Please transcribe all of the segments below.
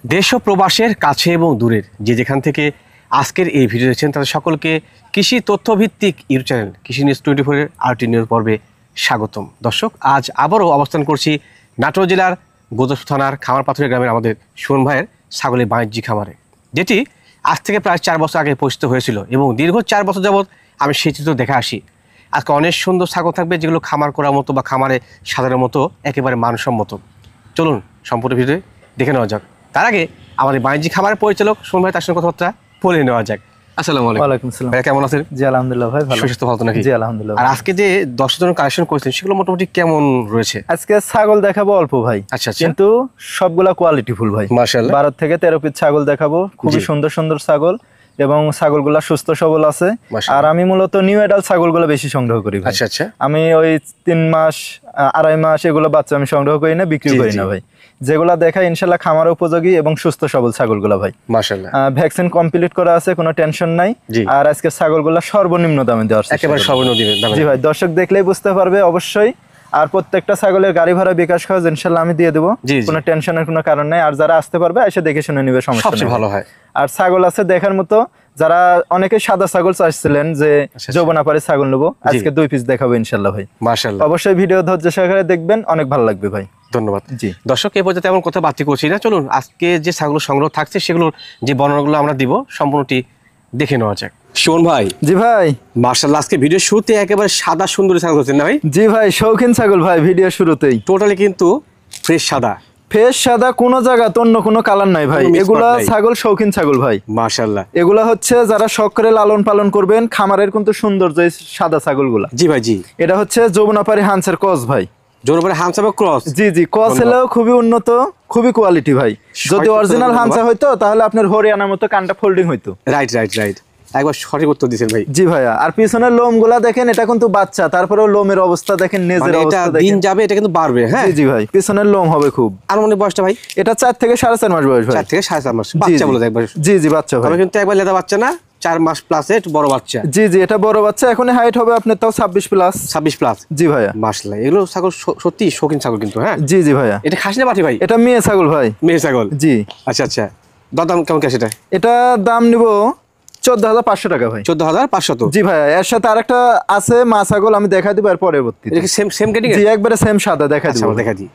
দেশ ও প্রবাসের কাছে এবং দূরের যে যেখান থেকে আজকের এই ভিডিও দেখছেন তাদের সকলকে কৃষি তথ্যভিত্তিক ইউটিউব চ্যানেল কৃষি নিউজ 24-এর আরটি নিউজ পর্বে স্বাগতম। দর্শক, আজ আবারও অবস্থান করছি নাটোর জেলার গোদাসপুর থানার খামারপাথুরিয়া গ্রামের আমাদের সুমন ভাইয়ের ছাগলের বাণিজ্যিক খামারে, যেটি আজ থেকে প্রায় 4 বছর আগে প্রতিষ্ঠিত হয়েছিল এবং দীর্ঘ 4 বছর যাবৎ আমি সেই চিত্র দেখে আসি। আজকে অনেক সুন্দর ছাগল থাকবে যেগুলো খামার করার মতো বা খামারে সাধারণের মতো একেবারে মানসম্মত। চলুন সম্পূর্ণ ভিডিও দেখে নেওয়া যাক। তার আগে আমাদের বাণিজ্যিক খামারের পরিচালক সুমন ভাই, তার সঙ্গে কথাবার্তা বলে নেওয়া যাক। আসসালামু আলাইকুম। ওয়ালাইকুম আসসালাম। ভাই কেমন আছেন? জি আলহামদুলিল্লাহ ভাই, ভালো। সুস্থ ভালো তো নাকি? জি আলহামদুলিল্লাহ। আর আজকে যে 10 জন কালেকশন করেছেন সেগুলো মোটামুটি কেমন রয়েছে? আজকে ছাগল দেখাবো অল্প ভাই, আচ্ছা, কিন্তু সবগুলা কোয়ালিটি ফুল ভাই। মাশাআল্লাহ 12 থেকে 13 পিস ছাগল দেখাবো, খুবই সুন্দর সুন্দর ছাগল এবং ছাগলগুলা সুস্থ সবল আছে। আর আমি মূলত নিউ এডাল ছাগলগুলো বেশি সংগ্রহ করি ভাই। আচ্ছা আচ্ছা। আমি ওই 3 মাস 2.5 মাস এগুলো বাচ্চা আমি সংগ্রহ করি না, বিক্রি করি না ভাই। যেগুলা দেখায় ইনশাল্লাহ খামার উপযোগী এবং সুস্থ সবল ছাগলগুলা ভাই। মাশাআল্লাহ ভ্যাকসিন কমপ্লিট করা আছে, কোনো টেনশন নাই। আর আজকে ছাগলগুলা সর্বনিম্ন দামে দেওয়া আছে, একেবারে সর্বনিম্ন দামে। জি ভাই, দর্শক দেখলেই বুঝতে পারবে অবশ্যই। আর প্রত্যেকটা ছাগলের গাড়ি ভাড়া বিকাশ খরচ ইনশাল্লাহ আমি দিয়ে দেবো, কোনো টেনশনের কোনো কারণ নাই। আর যারা আসতে পারবে এসে দেখে শুনে নিবে, সমস্যা নেই, ভালো হয়। আর ছাগল আছে দেখার মতো। যারা অনেকে সাদা ছাগল চাইছিলেন যে যৌবনাপাড়ি ছাগল নেবো, আজকে 2 পিস দেখাবো ইনশাল্লাহ ভাই। মাশাআল্লাহ, অবশ্যই ভিডিও ধৈর্য সহকারে দেখবেন, অনেক ভালো লাগবে ভাই। ধন্যবাদ। জি দর্শক, এই পর্যায়ে তেমন কথা বাড়তি করছি না, চলুন আজকে যে ছাগল সংগ্রহ থাকছে সেগুলোর যে বর্ণনাগুলো আমরা দিব সম্পূর্ণটি দেখে নেওয়া যাক। সুমন ভাই। জি ভাই। মাশাআল্লাহ, আজকে ভিডিও শুরুতে একেবারে সাদা সুন্দর ছাগল হচ্ছেন না ভাই? জি ভাই, শৌখিন ছাগল ভাই। ভিডিও শুরুতেই টোটালি কিন্তু ফ্রেশ সাদা, ফেস সাদা, কোনো জায়গা তো অন্য কোনো কালার নাই ভাই। এগুলা ছাগল শৌখিন ছাগল ভাই। মাশাআল্লাহ, এগুলা হচ্ছে যারা শখ করে লালন পালন করবেন, খামারের কিন্তু সৌন্দর্য সাদা ছাগলগুলা। জি ভাই জি। এটা হচ্ছে যৌবনাপাড়ি হান্সের ক্রস ভাই। যৌবনাপাড়ি হান্সা বা ক্রস? জি জি, ক্রস হলেও খুবই উন্নত, খুবই কোয়ালিটি ভাই। যদি অরিজিনাল হান্সা হইতো তাহলে আপনার হরিয়ানার মতো কানটা ফোল্ডিং হইতো। রাইট রাইট রাইট, একবার সঠিক উত্তর দিয়েছেন ভাই। জি ভাইয়া। আর পিছনের লোমগুলা দেখেন, এটা কিন্তু বাচ্চা, তারপরেও লোমের অবস্থা দেখেন, নেজের অবস্থা দেখেন। দিন যাবে এটা কিন্তু বাড়বে। হ্যাঁ জি জি ভাই, পিছনের লোম হবে খুব। আর মনে বয়সটা ভাই? এটা 4 থেকে 4.5 মাস বয়স ভাই। 4 থেকে 4.5 মাস বাচ্চা বলে একবার। জি জি, বাচ্চা ভাই। কিন্তু একবার লেদা বাচ্চা না, 4 মাস প্লাস এর বড় বাচ্চা। জি জি, এটা বড় বাচ্চা। এখন হাইট হবে আপনার তাও 26 প্লাস। 26 প্লাস? জি ভাইয়া। মাশাআল্লাহ, এগুলো ছাগল সত্যি শৌখিন ছাগল কিন্তু। হ্যাঁ জি জি ভাইয়া। এটা খাসি না পাঠি ভাই? এটা মেয়ে ছাগল ভাই। মেয়ে ছাগল? জি। আচ্ছা আচ্ছা, দাম কেমন আছে এটা? এটা দাম নিব 14,500 টাকা ভাই। 14,500? জি ভাইয়া। এর সাথে আরেকটা আছে মা ছাগল, আমি দেখা দিব এর পরবর্তীতে। এটা কি সেম কাটিং? জি, একবারে সেম সাদা, দেখা দিব। দেখা দি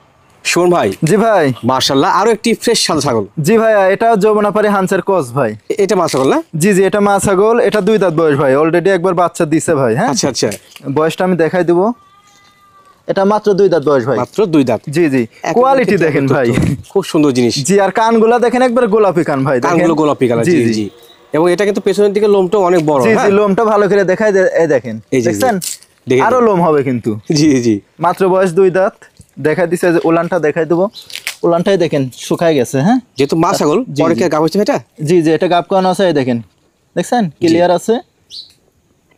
সুমন ভাই। জি ভাই। মাশাআল্লাহ, আরো একটি ফ্রেশ সাদা ছাগল। জি ভাইয়া, এটা যৌবনাপাড়ি হান্সের ক্রস ভাই। এটা মা ছাগল না? জি জি, এটা মা ছাগল। এটা 2 দাঁত বয়স ভাই, অলরেডি একবার বাচ্চা দিছে ভাই। হ্যাঁ আচ্ছা আচ্ছা, বয়সটা আমি দেখাই দিব। এটা মাত্র 2 দাঁত বয়স ভাই। মাত্র 2 দাঁত? জি জি। কোয়ালিটি দেখেন ভাই, খুব সুন্দর জিনিস। জি। আর কানগুলা দেখেন, একবার গোলাপি কান ভাই। কানগুলো গোলাপি কালার। জি জি। এবং এটা কিন্তু পেছনের দিকে লোমটা অনেক বড়। জি জি, লোমটা ভালো করে দেখাই। এই দেখেন, দেখছেন? আরো লোম হবে কিন্তু। জি জি। মাত্র বয়স 2 দাঁত। দেখাই দিছে যে উলানটা দেখাই দেবো। উলানটাই দেখেন শুকায় গেছে। হ্যাঁ, যেহেতু মা ছাগল পরে কি গাব হচ্ছে এটা? জি জি, এটা গাব কান আছে। এই দেখেন, দেখছেন? ক্লিয়ার আছে।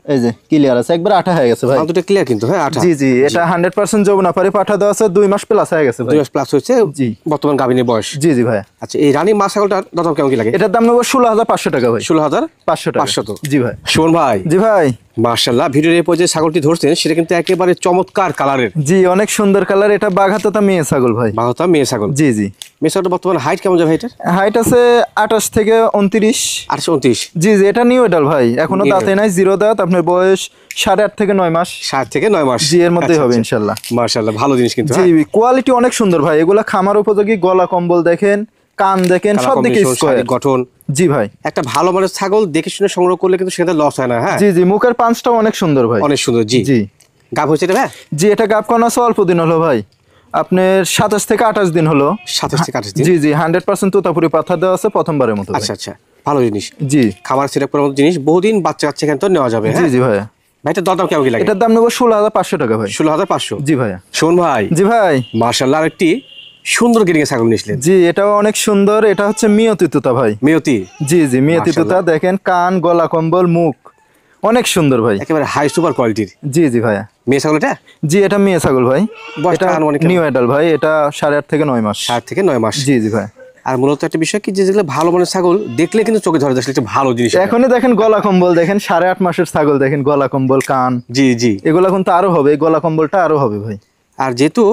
এই যে ক্লিয়ার আছে, একবার আঠা হয়ে গেছে ভাই। দুটো ক্লিয়ার কিন্তু। হ্যাঁ আঠা। জি জি, এটা 100% যৌবনাপাড়ি পাঠা দেওয়া আছে। 2 মাস প্লাস হয়ে গেছে ভাই। 2 মাস প্লাস হয়েছে। জি। বর্তমান গাভিনের বয়স? জি জি ভাই। আচ্ছা, এই রানী মা ছাগলটার দাম কেমন কি লাগে? এটার দাম নেব 16,500 টাকা ভাই। 16,500 টাকা? 500। জি ভাই। সুমন ভাই। জি ভাই। মাশাআল্লাহ, ভিডিওর এই পর্যায়ে ছাগলটি ধরছেন সেটা কিন্তু একেবারে চমৎকার কালারের। জি, অনেক সুন্দর কালার। এটা বাঘাতোতা মেয়ে ছাগল ভাই। বাঘাতোতা মেয়ে ছাগল? জি জি। মেয়ে ছাগলটা বর্তমান হাইট কেমন যাবে? এটার হাইট আছে 28 থেকে 29। 28-29? জি জি, এটা নিউ এডাল ভাই, এখনো দাঁতে নাই, 0 দাঁত। আপনার বয়স 8.5 থেকে 9 মাস। 7 থেকে 9 মাস? জি, এর মধ্যেই হবে ইনশাআল্লাহ। মাশাআল্লাহ, ভালো জিনিস কিন্তু। জি, কোয়ালিটি অনেক সুন্দর ভাই। এগুলা খামার উপযোগী। গলা কম্বল দেখেন, কান দেখেন, সব দিকে স্কয়ার গঠন। জি ভাই। একটা ভালো মানের ছাগল দেখে শুনে সংগ্রহ করলে কিন্তু সেটা লস হয় না। হ্যাঁ জি জি, মুখের পাঁচটাও অনেক সুন্দর ভাই, অনেক সুন্দর। জি জি। গাব হয়েছে এটা ভাই? জি, এটা গাব কান আছে অল্প দিন হলো ভাই, আপনার 27 থেকে 28 দিন হলো। 27 থেকে 28 দিন? জি জি, 100% তোতাপুরি পাথা দেওয়া আছে প্রথমবারের মতো। আচ্ছা আচ্ছা, ভালো জিনিস। জি, খাবার সেটআপ করার মতো জিনিস, বহুদিন বাচ্চা কাচ্চা এখান থেকে নেওয়া যাবে। জি জি ভাই। ভাই এটার দাম কেমন কি লাগে? এটার দাম নেব 16,500 টাকা ভাই। 16,500? জি ভাইয়া। শোন ভাই। জি ভাই। মাশাআল্লাহ, আরেকটি সুন্দর গিরিং ছাগল নিয়েছিলেন? জি, এটাও অনেক সুন্দর। এটা হচ্ছে মিয়তি তোতা ভাই। মিয়তি? জি জি, মিয়তি তোতা। দেখেন কান, গলা কম্বল, মুখ অনেক সুন্দর ভাই, একেবারে হাই সুপার কোয়ালিটির। জি জি ভাইয়া। মেয়ে ছাগল এটা? জি, এটা মেয়ে ছাগল ভাই। এটা নিউ এডাল ভাই। এটা 8.5 থেকে 9 মাস। 8 থেকে 9 মাস? জি জি ভাই। আর মূলত একটা বিষয় কি, যেগুলো ভালো মানের ছাগল দেখলে কিন্তু চোখে ধরে যাচ্ছে, একটা ভালো জিনিস। এখনই দেখেন গলা কম্বল দেখেন, 8.5 মাসের ছাগল দেখেন, গলা কম্বল, কান। জি জি। এগুলা কিন্তু আরো হবে, গলা কম্বলটা আরো হবে ভাই। আর যেহেতু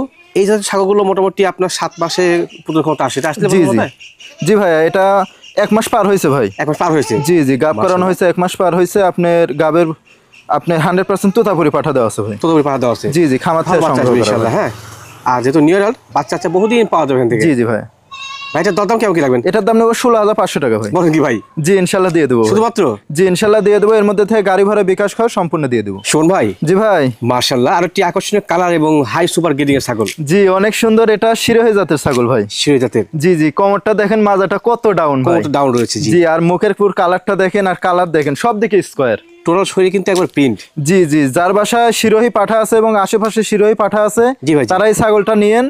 এই জাতের ছাগলগুলো মোটামুটি আপনার 7 মাসে প্রজনন ক্ষমতা আসে, এটা আসলে জি জি জি ভাইয়া, এটা 1 মাস পার হয়েছে ভাই। 1 মাস পার হয়েছে? জি জি, গাব করানো হয়েছে, 1 মাস পার হয়েছে। আপনার গাবের আপনার 100% তোতাপুরি পাঠা দেওয়া আছে ভাই। তোতাপুরি পাঠা দেওয়া আছে? জি জি, খামার থেকে সংগ্রহ করা ইনশাআল্লাহ। হ্যাঁ, আর যেহেতু নিউ ইয়ার বাচ্চা বহুদিন পাওয়া যাবে এখান থেকে। জি জি ভাই। ভাই এটার দরদাম কেমন কি লাগবেন? এটার দাম নেব 16,500 টাকা ভাই। বলেন কি ভাই? জি ইনশাআল্লাহ দিয়ে দেবো। শুধুমাত্র? জি ইনশাআল্লাহ দিয়ে দেবো। এর মধ্যে থেকে গাড়ি ভাড়া বিকাশ খরচ সম্পূর্ণ দিয়ে দেবো। শোন ভাই। জি ভাই। মাশাআল্লাহ, আরেকটি আকর্ষণীয় কালার এবং হাই সুপার গ্রেডিং এর ছাগল। জি অনেক সুন্দর, এটা শিরোহী জাতের ছাগল ভাই। শিরোহী জাতের? জি জি, কোমরটা দেখেন, মাজাটা কত ডাউন ভাই, কত ডাউন রয়েছে। জি, আর মুখের পুরো কালারটা দেখেন, আর কালার দেখেন, সব দিকে স্কয়ার। টোটাল শরীর কিন্তু একবার প্রিন্ট। জি জি, যার বাসায় শিরোহী পাঠা আছে এবং আশেপাশে শিরোহী পাঠা আছে, তারাই ছাগলটা নিয়েন।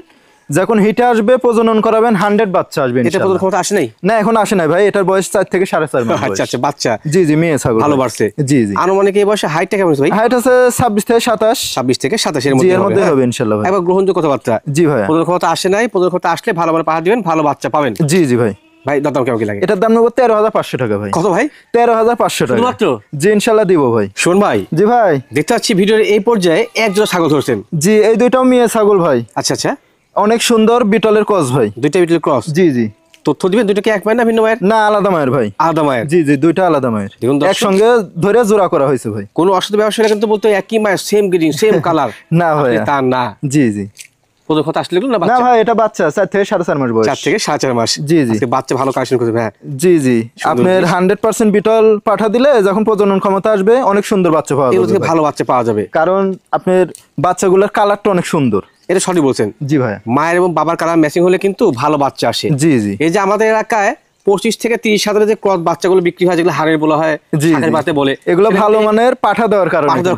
যখন হিটে আসবে প্রজনন করাবেন, 100 বাচ্চা আসবে। এটা প্রজনন ক্ষমতা আসে নাই? না, এখন আসে নাই ভাই। এটার বয়স 4 থেকে 4.5 মাস। আচ্ছা আচ্ছা, বাচ্চা। জি জি, মেয়ে ছাগল ভালো বাড়ছে। জি জি। আনুমানিক এই বয়সে হাইটটা কেমন ভাই? হাইট আছে 26 থেকে 27। 26 থেকে 27 এর মধ্যে হবে ইনশাআল্লাহ ভাই। একবার গ্রহণযোগ্য কথাবার্তা। জি ভাই। প্রজনন ক্ষমতা আসে নাই, প্রজনন ক্ষমতা আসলে ভালো ভালো পাঠা দিবেন, ভালো বাচ্চা পাবেন। জি জি ভাই। ভাই দাম কেমন কি লাগে? এটার দাম নেব 13,500 টাকা ভাই। কত ভাই? 13,500 টাকা শুধুমাত্র? জি ইনশাআল্লাহ দিব ভাই। শোন ভাই। জি ভাই। দেখতে পাচ্ছি ভিডিওর এই পর্যায়ে এক জোড়া ছাগল ধরছেন। জি, এই দুইটাও মেয়ে ছাগল ভাই। আচ্ছা আচ্ছা, অনেক সুন্দর বিটলের ক্রস ভাই। দুইটা বিটলের ক্রস? জি জি। তথ্য দিবেন দুইটা কি এক মায়ের না ভিন্ন মায়ের? না, আলাদা মায়ের ভাই। আলাদা মায়ের? জি জি, দুইটা আলাদা মায়ের, একসঙ্গে ধরে জোড়া করা হয়েছে ভাই। কোনো অসুবিধা ব্যবসায়ীরা কিন্তু বলতো একই মায়ের, সেম গ্রিডিং, সেম কালার। না ভাই, তা না। জি জি। প্রজনন ক্ষমতা আসলে না না ভাই, এটা বাচ্চা 4 থেকে 4.5 মাস বয়স। 4 থেকে 4.5 মাস। জি জি। আজকে বাচ্চা ভালো কালেকশন করতে হবে। জি জি, আপনার 100% বিটল পাঠা দিলে যখন প্রজনন ক্ষমতা আসবে, অনেক সুন্দর বাচ্চা পাওয়া যাবে। ভালো বাচ্চা পাওয়া যাবে, কারণ আপনার বাচ্চাগুলোর কালারটা অনেক সুন্দর। এটা সঠিক বলছেন। জি ভাই। মায়ের এবং বাবার কালার ম্যাচিং হলে কিন্তু ভালো বাচ্চা আসে। জি জি। এই যে আমাদের এলাকায় 25 থেকে 30 হাজারের যে ক্রস বাচ্চাগুলো বিক্রি হয়, যেগুলো হাড়ের বলা হয়, হাড়ের বাতে বলে, এগুলো ভালো মানের পাঠা দেওয়ার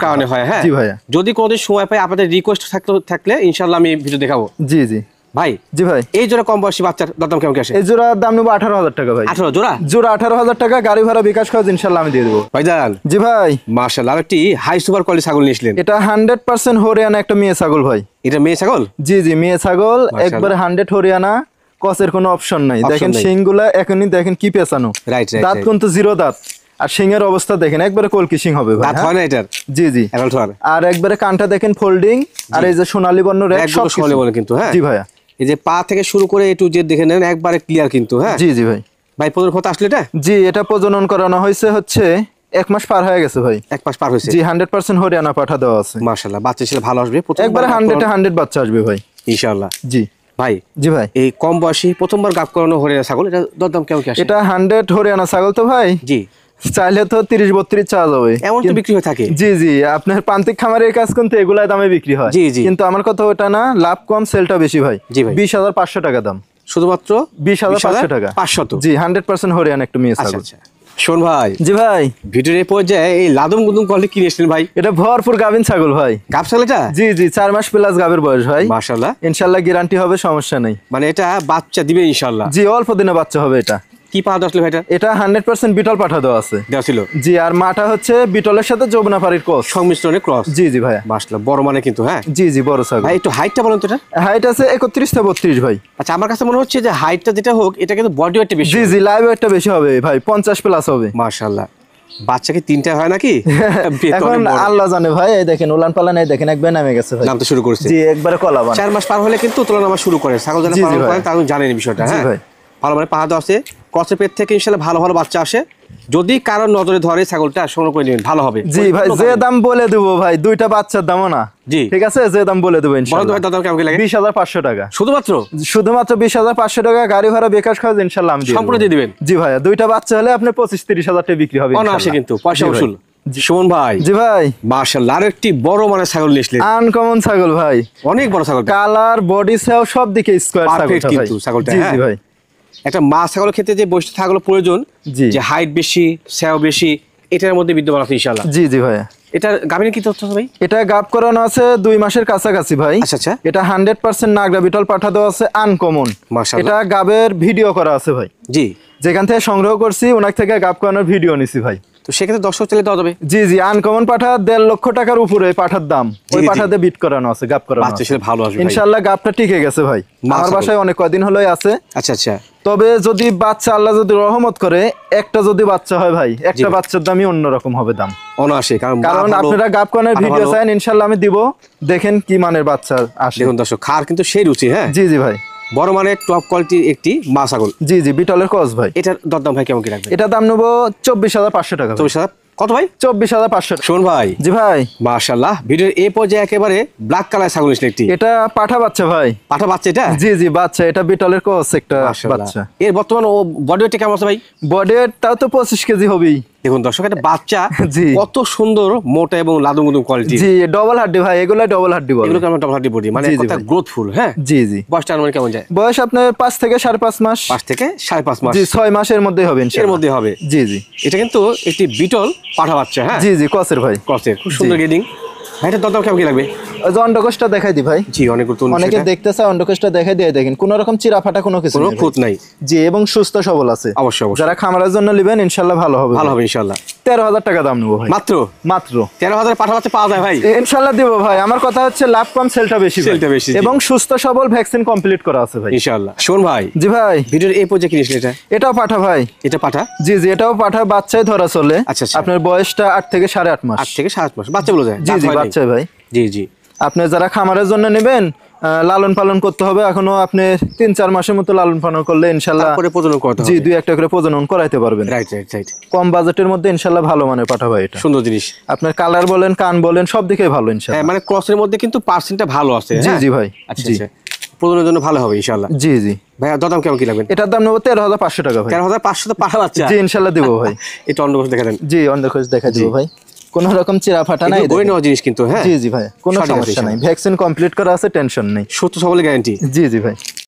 কারণে হয়। হ্যাঁ জি ভাইয়া। যদি কোনোদিন সময় পাই আপনাদের রিকোয়েস্ট থাকলে ইনশাআল্লাহ আমি ভিডিও দেখাবো। জি জি ভাই। জি ভাই। এই জোড়া কম বয়সী বাচ্চার দাম কেমন কি আসে? এই জোড়ার দাম নেব 18,000 টাকা ভাই। 18 জোড়া? জোড়া 18,000 টাকা, গাড়ি ভাড়া বিকাশ খরচ ইনশাআল্লাহ আমি দিয়ে দেবো। ভাইজান। জি ভাই। মাশাআল্লাহ, আরেকটি হাই সুপার কোয়ালিটি ছাগল নিয়েছিলেন। এটা 100% হরিয়ানা একটা মেয়ে ছাগল ভাই। এটা মেয়ে ছাগল? জি জি, মেয়ে ছাগল, একবারে 100 হরিয়ানা, কসের কোনো অপশন নাই। দেখেন শিংগুলা এখনই দেখেন কি পেছানো। Right right. দাঁত কিন্তু জিরো দাঁত, আর শিংয়ের অবস্থা দেখেন একবারে কলকি শিং হবে ভাই। দাঁত হয় না এটার? জি জি। আর একবারে কানটা দেখেন ফোল্ডিং, আর এই যে সোনালী বর্ণ রেড, সব সোনালী বর্ণ কিন্তু। হ্যাঁ জি ভাইয়া। এই যে পা থেকে শুরু করে এ টু জেড দেখে নেন, একবারে ক্লিয়ার কিন্তু। হ্যাঁ জি জি ভাই। ভাই প্রজনন ক্ষমতা আসলে এটা? জি, এটা প্রজনন করানো হয়েছে হচ্ছে 1 মাস পার হয়ে গেছে ভাই। 1 মাস পার হয়েছে? জি, 100% হরিয়ানা পাঠা দেওয়া আছে। মাশাআল্লাহ, বাচ্চা ছিল ভালো আসবে, একবারে 100 বাচ্চা আসবে ভাই ইনশাআল্লাহ। জি ভাই। জি ভাই। এই কম বয়সী প্রথমবার গাব করানো হরিয়ানা ছাগল, এটা দরদাম কেমন কি আসে? এটা 100 হরিয়ানা ছাগল তো ভাই। জি। চাইলে তো 30-32 চাওয়া যাবে, এমন তো বিক্রি হয়ে থাকে। জি জি, আপনার প্রান্তিক খামারের কাজ কিন্তু এগুলাই দামে বিক্রি হয়। জি জি। কিন্তু আমার কথা ওটা না, লাভ কম, সেলটা বেশি ভাই। জি ভাই। 20,500 টাকা দাম। শুধুমাত্র 20,500 টাকা? 500? জি, 100% হরিয়ানা একটা মেয়ে ছাগল। আচ্ছা। শোন ভাই। জি ভাই। ভিডিওর এই পর্যায়ে এই লাদম গুদুম কোয়ালিটি কি নিয়েছিলেন ভাই? এটা ভরপুর গাভিন ছাগল ভাই। গাব ছাগল এটা? জি জি, 4 মাস প্লাস গাবের বয়স ভাই। মাশাআল্লাহ। ইনশাআল্লাহ গ্যারান্টি হবে, সমস্যা নেই। মানে এটা বাচ্চা দিবে ইনশাআল্লাহ? জি, অল্প দিনে বাচ্চা হবে এটা। কি পাঠা আসলে ভাই? এটা 100% বিটল পাঠা দেওয়া আছে। দেওয়া ছিল? জি, আর মাটা হচ্ছে বিটলের সাথে যমুনাপাড়ির ক্রস, সংমিশ্রণে ক্রস। জি জি ভাই। মাশাআল্লাহ, বড় মানে কিন্তু। হ্যাঁ জি জি, বড় ছাগল ভাই। একটু হাইটটা বলেন তো এটা? হাইট আছে 31 থেকে 32 ভাই। আচ্ছা, আমার কাছে মনে হচ্ছে যে হাইটটা যেটা হোক, এটা কিন্তু বডি ওয়েটটা বেশি। জি জি, লাইভ ওয়েটটা বেশি হবে ভাই, 50 প্লাস হবে। মাশাআল্লাহ। বাচ্চা কি 3টা হয় নাকি? এখন আল্লাহ জানে ভাই। এই দেখেন উলান পালান, এই দেখেন একবার নামে গেছে ভাই, নামতে শুরু করেছে। জি, একবারে কলাবান। 4 মাস পার হলে কিন্তু তুলনা নামা শুরু করে। ছাগল যারা পালন করেন তারা জানেন এই বিষয়টা। হ্যাঁ ভাই। ভালো মানে পাহাড় আছে, ক্রসের পেট থেকে ইনশাআল্লাহ ভালো ভালো বাচ্চা আসে। যদি কারোর নজরে ধরে ছাগলটা সংগ্রহ করে নেবেন, ভালো হবে। জি ভাই, যে দাম বলে দেবো ভাই, দুইটা বাচ্চার দামও না। জি ঠিক আছে, যে দাম বলে দেবো ইনশাআল্লাহ। দাম কেমন লাগে? 20,500 টাকা। শুধুমাত্র 20,500 টাকা, গাড়ি ভাড়া বিকাশ খরচ ইনশাআল্লাহ আমি সম্পূর্ণ দিয়ে দিবেন। জি ভাইয়া, দুইটা বাচ্চা হলে আপনি 25-30 হাজার টাকা বিক্রি হবে অনায়াসে কিন্তু, পয়সা উসুল। সুমন ভাই। জি ভাই। মাশাআল্লাহ, আরেকটি বড় মানের ছাগল নিয়েছিলেন। আনকমন ছাগল ভাই, অনেক বড় ছাগল, কালার বডি সেও সব দিকে স্কয়ার ছাগলটা কিন্তু ছাগলটা। জি জি ভাই। একটা মা ছাগলের ক্ষেত্রে যে বৈশিষ্ট্য থাকলো প্রয়োজন, যে হাইট বেশি, সেও বেশি, এটার মধ্যে বিদ্যমান আছে ইনশাআল্লাহ। জি জি ভাইয়া। এটা গাবিনের কি তথ্য ভাই? এটা গাব করানো আছে 2 মাসের কাছাকাছি ভাই। আচ্ছা আচ্ছা। এটা 100% নাগরা বিটল পাঠা দেওয়া আছে, আনকমন। মাশাআল্লাহ। এটা গাবের ভিডিও করা আছে ভাই। জি। যেখান থেকে সংগ্রহ করছি ওনার থেকে গাব করানোর ভিডিও নিছি ভাই। তো সেক্ষেত্রে দর্শক চাইলে দেওয়া যাবে। জি জি, আনকমন পাঠা 1.5 লক্ষ টাকার উপরে পাঠার দাম, ওই পাঠাতে বিট করানো আছে, গাপ করানো আছে। বাচ্চা ভালো আসবে ইনশাআল্লাহ, গাপটা টিকে গেছে ভাই, আমার বাসায় অনেক কদিন হলোই আছে। আচ্ছা আচ্ছা। তবে যদি বাচ্চা আল্লাহ যদি রহমত করে, একটা যদি বাচ্চা হয় ভাই, একটা বাচ্চার দামই অন্যরকম হবে দাম অনায়াসে, কারণ আপনারা গাপ করানোর ভিডিও চান, ইনশাআল্লাহ আমি দিব, দেখেন কি মানের বাচ্চা আসে। দেখুন দর্শক, খার কিন্তু সেই রুচি। হ্যাঁ জি জি ভাই, বড় মানে টপ কোয়ালিটির একটি মা ছাগল। জি জি, বিটলের ক্রস ভাই। এটার দরদাম ভাই কেমন কি রাখবেন? এটা দাম নেবো 24,500 টাকা। 24,000 কত ভাই? 24,500। শোন ভাই। জি ভাই, মাশাআল্লাহ, ভিডিওর এই পর্যায়ে একেবারে ব্ল্যাক কালার ছাগল নিয়েছেন একটি। এটা পাঠা বাচ্চা ভাই। পাঠা বাচ্চা এটা? জি জি, বাচ্চা, এটা বিটলের ক্রস একটা বাচ্চা। এর বর্তমান ও বডি ওয়েট কেমন আছে ভাই? বডি ওয়েট তাও তো 25 কেজি হবেই। দেখুন দর্শক, একটা বাচ্চা জি, কত সুন্দর মোটা এবং লাদুমুদুম কোয়ালিটি। জি, ডবল হাড্ডি ভাই, এগুলা ডবল হাড্ডি বলে। এগুলো কেমন ডবল হাড্ডি বডি, মানে কথা গ্রোথফুল। হ্যাঁ জি জি। বয়সটা মানে কেমন যায়? বয়স আপনার 5 থেকে 5.5 মাস। 5 থেকে 5.5 মাস। জি, 6 মাসের মধ্যে হবে ইনশাআল্লাহ। এর মধ্যে হবে। জি জি। এটা কিন্তু একটি বিটল পাঠা বাচ্চা। হ্যাঁ জি জি, ক্রসের ভাই, ক্রসের, খুব সুন্দর গ্রেডিং। এটা দরদাম কেমন কি লাগবে? ওই যে অন্ডকোষটা দেখাই দি ভাই। জি, অনেক গুরুত্বপূর্ণ। অনেকে দেখতে চায়, অন্ডকোষটা দেখাই দিয়ে দেখেন, কোনো রকম চিরা ফাটা কোনো কিছু কোনো নেই, খুঁত নাই। জি, এবং সুস্থ সবল আছে। অবশ্যই অবশ্যই। যারা খামারের জন্য নেবেন ইনশাআল্লাহ ভালো হবে, ভালো হবে ইনশাআল্লাহ। 13,000 টাকা দাম নেবো ভাই। মাত্র মাত্র 13,000 পাঠা বাচ্চা পাওয়া যায় ভাই? ইনশাআল্লাহ দিব ভাই। আমার কথা হচ্ছে লাভ কম, সেলটা বেশি ভাই। সেলটা বেশি, এবং সুস্থ সবল, ভ্যাকসিন কমপ্লিট করা আছে ভাই ইনশাআল্লাহ। শোন ভাই। জি ভাই, ভিডিওর এই পর্যায়ে কি নিয়েছেন? এটাও পাঠা ভাই। এটা পাঠা? জি জি, এটাও পাঠা, বাচ্চাই ধরা চলে। আচ্ছা আচ্ছা। আপনার বয়সটা 8 থেকে 8.5 মাস। 8 থেকে 7 মাস বাচ্চা বলে যায়? জি জি, বাচ্চা ভাই। জি জি। আপনি যারা খামারের জন্য নেবেন, লালন পালন করতে হবে এখনো, আপনি 3-4 মাসের মতো লালন পালন করলে ইনশাআল্লাহ তারপরে প্রজনন করতে হবে। জি, 2-1টা করে প্রজনন করাইতে পারবেন। Right right right. কম বাজেটের মধ্যে ইনশাআল্লাহ ভালো মানের পাঠা ভাই, এটা সুন্দর জিনিস। আপনার কালার বলেন, কান বলেন, সব দিকেই ভালো ইনশাআল্লাহ। হ্যাঁ, মানে ক্রসের মধ্যে কিন্তু পার্সেন্টটা ভালো আছে। জি জি ভাই। আচ্ছা আচ্ছা, প্রজননের জন্য ভালো হবে ইনশাআল্লাহ। জি জি ভাই, দরদাম কেমন কি লাগবে? এটার দাম নেবো 13,500 টাকা ভাই। 13,500 তো পাঠা বাচ্চা? জি, ইনশাআল্লাহ দিব ভাই। এটা অন্ডকোষ দেখা দেন। জি, অন্ডকোষ দেখা দিব ভাই, কোনো রকম চিরা ফাটা নাই। বই নেওয়া জিনিস কিন্তু। হ্যাঁ জি জি ভাই, কোনো সমস্যা নাই, ভ্যাকসিন কমপ্লিট করা আছে, টেনশন নেই, সুস্থ সবল গ্যারান্টি। জি জি ভাই।